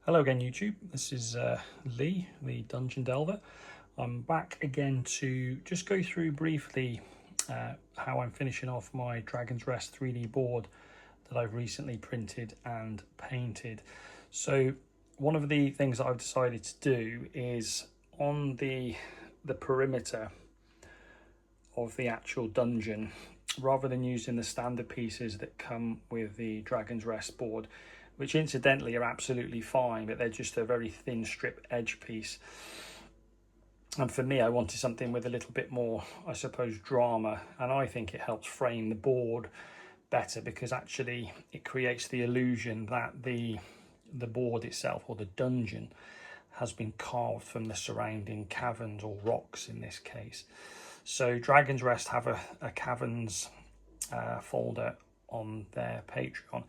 Hello again YouTube, this is Lee, the Dungeon Delver. I'm back again to just go through briefly how I'm finishing off my Dragon's Rest 3D board that I've recently printed and painted. So one of the things that I've decided to do is on the perimeter of the actual dungeon, rather than using the standard pieces that come with the Dragon's Rest board, which incidentally are absolutely fine, but they're just a very thin strip edge piece. And for me, I wanted something with a little bit more, I suppose, drama, and I think it helps frame the board better because actually it creates the illusion that the board itself, or the dungeon, has been carved from the surrounding caverns, or rocks in this case. So Dragon's Rest have a caverns folder on their Patreon,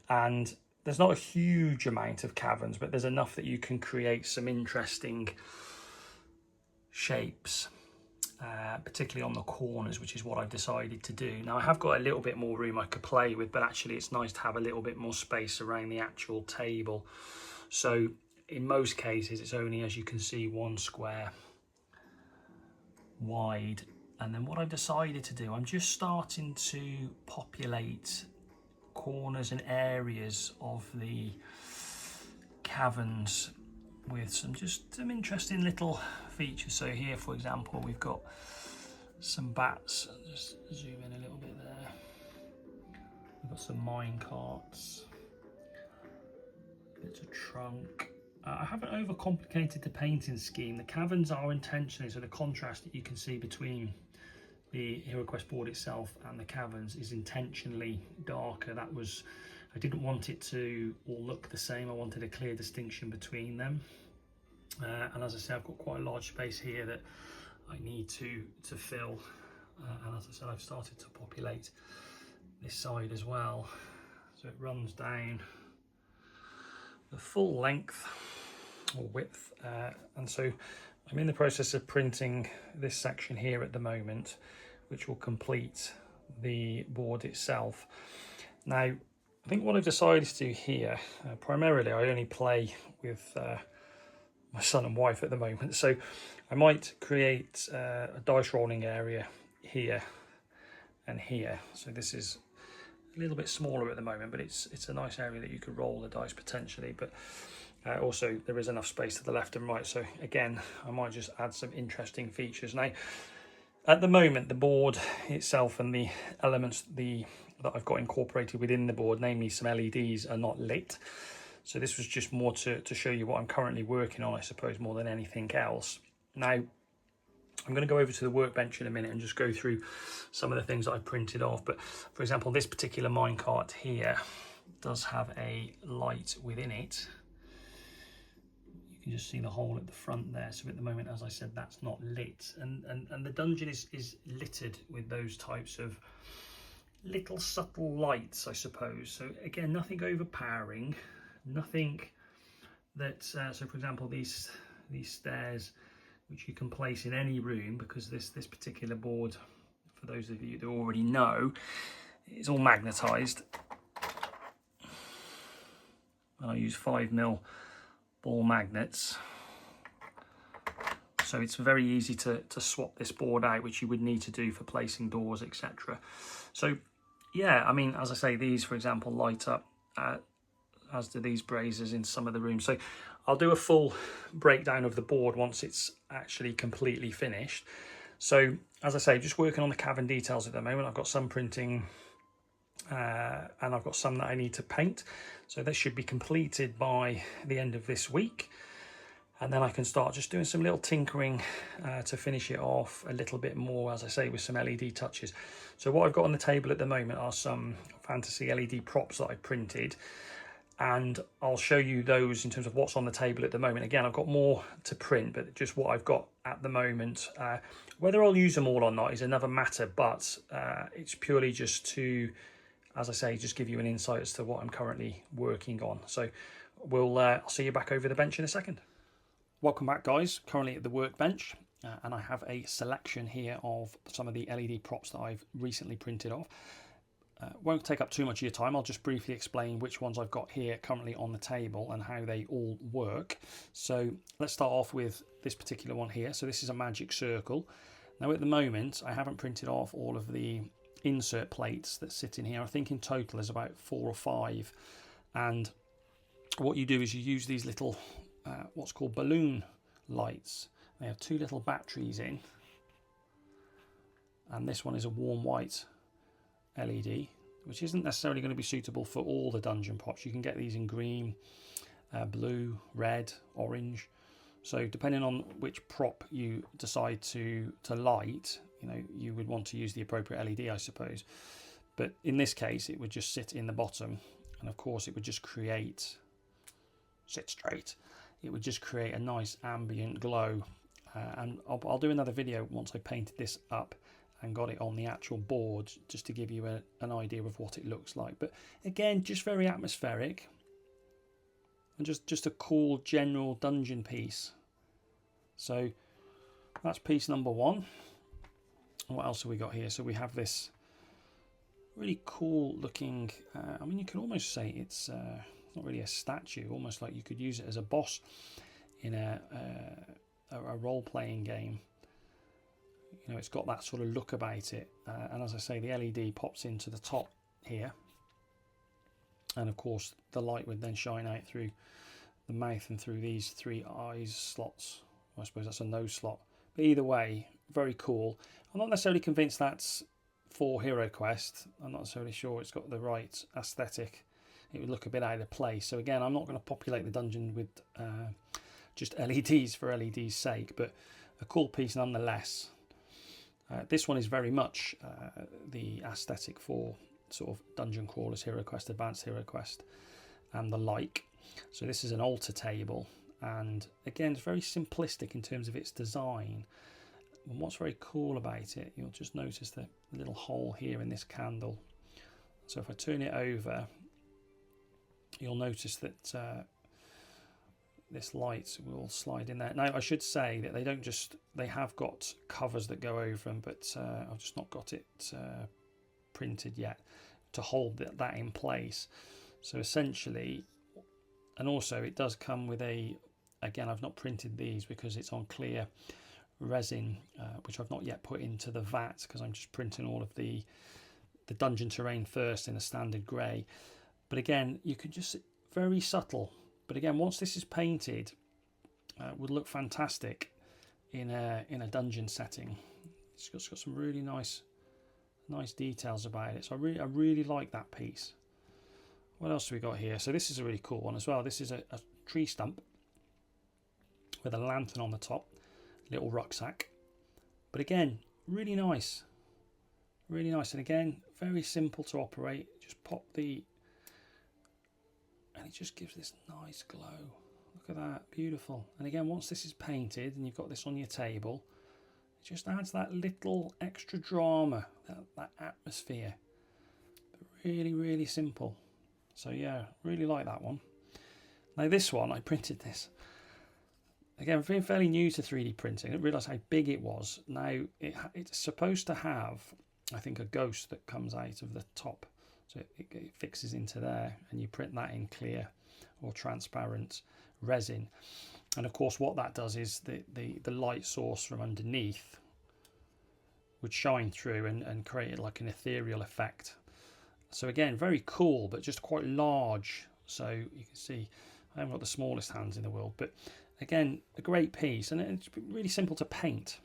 and there's not a huge amount of caverns, but there's enough that you can create some interesting shapes, particularly on the corners, which is what I've decided to do. Now I have got a little bit more room I could play with, but actually it's nice to have a little bit more space around the actual table. So in most cases it's only, as you can see, 1 square wide. And then what I've decided to do, I'm just starting to populate corners and areas of the caverns with some interesting little features. So here, for example, we've got some bats. Just zoom in a little bit there. We've got some mine carts, bits of trunk. I haven't overcomplicated the painting scheme. The caverns are intentionally, so the contrast that you can see between the HeroQuest board itself and the caverns is intentionally darker. That was, I didn't want it to all look the same. I wanted a clear distinction between them. And as I say, I've got quite a large space here that I need to fill. And as I said, I've started to populate this side as well. So it runs down the full length or width. And so I'm in the process of printing this section here at the moment, which will complete the board itself. Now, I think what I've decided to do here, primarily I only play with my son and wife at the moment, so I might create a dice rolling area here and here. So this is a little bit smaller at the moment, but it's a nice area that you could roll the dice potentially, but also there is enough space to the left and right, so again I might just add some interesting features. Now at the moment the board itself and the elements that I've got incorporated within the board, namely some LEDs, are not lit. So this was just more to show you what I'm currently working on, I suppose, more than anything else. Now I'm going to go over to the workbench in a minute and just go through some of the things that I printed off. But for example, this particular minecart here does have a light within it. You can just see the hole at the front there. So at the moment, as I said, that's not lit. And the dungeon is littered with those types of little subtle lights, I suppose. So again, nothing overpowering, nothing that, so for example, these stairs, which you can place in any room, because this particular board, for those of you that already know, is all magnetized. And I use 5mm ball magnets, so it's very easy to swap this board out, which you would need to do for placing doors, etc. So yeah, I mean, as I say, these for example light up, as do these braziers in some of the rooms. So I'll do a full breakdown of the board once it's actually completely finished. So as I say, just working on the cavern details at the moment. I've got some printing and I've got some that I need to paint, so this should be completed by the end of this week, and then I can start just doing some little tinkering to finish it off a little bit more, as I say, with some LED touches. So what I've got on the table at the moment are some fantasy LED props that I printed, and I'll show you those in terms of what's on the table at the moment. Again, I've got more to print, but just what I've got at the moment. Whether I'll use them all or not is another matter, but it's purely just to, as I say, just give you an insight as to what I'm currently working on. So I'll see you back over the bench in a second. Welcome back, guys. Currently at the workbench, and I have a selection here of some of the LED props that I've recently printed off. Won't take up too much of your time. I'll just briefly explain which ones I've got here currently on the table and how they all work. So let's start off with this particular one here. So this is a magic circle. Now at the moment I haven't printed off all of the insert plates that sit in here. I think in total there's about 4 or 5, and what you do is you use these little what's called balloon lights. They have 2 little batteries in, and this one is a warm white LED, which isn't necessarily going to be suitable for all the dungeon pops. You can get these in green, blue, red, orange. So depending on which prop you decide to light, you know, you would want to use the appropriate LED, I suppose. But in this case, it would just sit in the bottom, and of course it would just create, sit straight, it would just create a nice ambient glow. And I'll do another video once I painted this up and got it on the actual board, just to give you an idea of what it looks like. But again, just very atmospheric, and just a cool general dungeon piece. So that's piece number 1. What else have we got here? So we have this really cool looking, I mean, you can almost say it's not really a statue, almost like you could use it as a boss in a role-playing game. You know, it's got that sort of look about it, and as I say, the LED pops into the top here, and of course the light would then shine out through the mouth and through these 3 eyes slots. I suppose that's a nose slot, but either way, very cool. I'm not necessarily convinced that's for HeroQuest. I'm not necessarily sure it's got the right aesthetic. It would look a bit out of place. So again, I'm not going to populate the dungeon with just LEDs for LED's sake, but a cool piece nonetheless. This one is very much the aesthetic for sort of dungeon crawlers, HeroQuest, Advanced HeroQuest, and the like. So this is an altar table, and again, it's very simplistic in terms of its design. And what's very cool about it, you'll just notice the little hole here in this candle. So if I turn it over, you'll notice that this light will slide in there. Now I should say that they have got covers that go over them, but I've just not got it printed yet to hold that in place. So essentially, and also it does come with again, I've not printed these because it's on clear resin, which I've not yet put into the vat, because I'm just printing all of the dungeon terrain first in a standard grey. But again, you can just, very subtle. But again, once this is painted, would look fantastic in a dungeon setting. It's got some really nice details about it. So I really like that piece. What else do we got here? So this is a really cool one as well. This is a tree stump with a lantern on the top, little rucksack. But again, really nice. Really nice. And again, very simple to operate. Just pop and it just gives this nice glow. Look at that, beautiful. And again, once this is painted and you've got this on your table, it just adds that little extra drama, that atmosphere. But really, really simple. So yeah, really like that one. Now this one, I printed this. Again, I've been fairly new to 3D printing. I didn't realise how big it was. Now, it's supposed to have, I think, a ghost that comes out of the top. So it fixes into there, and you print that in clear or transparent resin. And of course what that does is the light source from underneath would shine through and create like an ethereal effect. So again, very cool, but just quite large. So you can see I haven't got the smallest hands in the world, but again, a great piece, and it's really simple to paint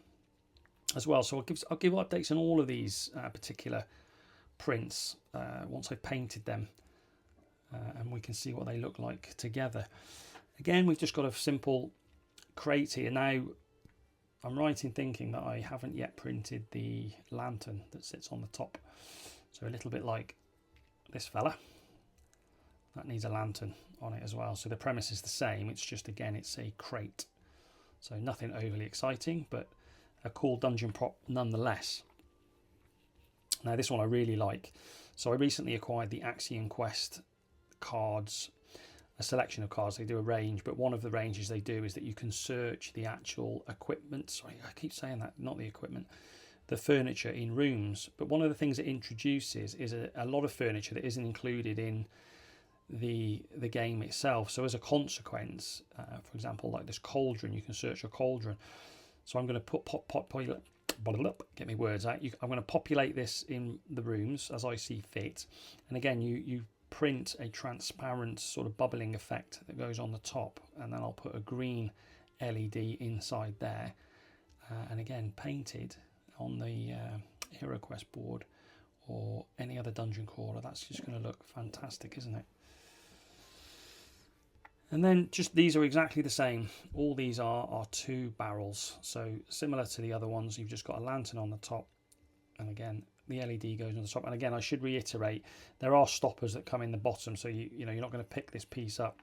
as well. So I'll give updates on all of these particular prints once I've painted them, and we can see what they look like together. Again, we've just got a simple crate here. Now, I'm right in thinking that I haven't yet printed the lantern that sits on the top. So a little bit like this fella, that needs a lantern on it as well. So the premise is the same, it's just, again, it's a crate. So nothing overly exciting, but a cool dungeon prop nonetheless. Now this one I really like. So I recently acquired the HeroQuest cards, a selection of cards. They do a range, but one of the ranges they do is that you can search the actual equipment. Sorry, I keep saying that, not the equipment. the furniture in rooms. But one of the things it introduces is a lot of furniture that isn't included in the game itself. So as a consequence, for example, like this cauldron, you can search a cauldron. So I'm going to populate, get me words out. I'm going to populate this in the rooms as I see fit. And again, you print a transparent sort of bubbling effect that goes on the top, and then I'll put a green LED inside there, and again painted on the HeroQuest board or any other dungeon crawler. That's just going to look fantastic, isn't it? And then just these are exactly the same. All these are 2 barrels, so similar to the other ones. You've just got a lantern on the top, and again the LED goes on the top. And again, I should reiterate, there are stoppers that come in the bottom, so you know, you're not going to pick this piece up,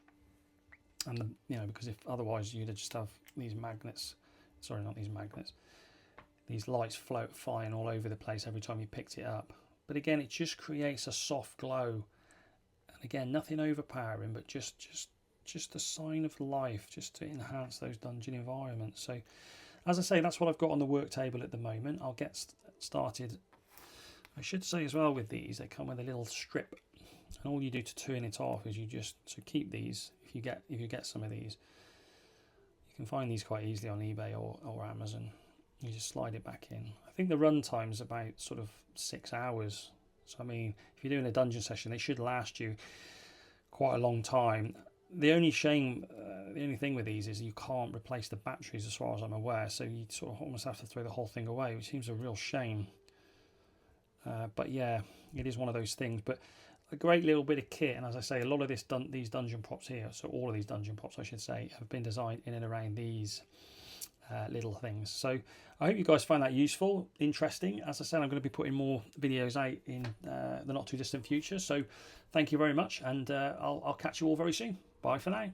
and you know, because if otherwise you'd just have these magnets, sorry, not these magnets, these lights flying all over the place every time you picked it up. But again, it just creates a soft glow, and again, nothing overpowering, but just a sign of life, just to enhance those dungeon environments. So as I say, that's what I've got on the work table at the moment. I'll get started. I should say as well, with these, they come with a little strip, and all you do to turn it off is you just keep these. If you get some of these, you can find these quite easily on eBay or Amazon. You just slide it back in. I think the run time is about sort of 6 hours. So I mean, if you're doing a dungeon session, they should last you quite a long time. The only thing with these is you can't replace the batteries as far as I'm aware, so you sort of almost have to throw the whole thing away, which seems a real shame. But yeah, it is one of those things. But a great little bit of kit, and as I say, a lot of these dungeon props here, so all of these dungeon props I should say, have been designed in and around these little things. So I hope you guys find that useful, interesting. As I said, I'm going to be putting more videos out in the not too distant future, so thank you very much, and I'll catch you all very soon. Bye for now.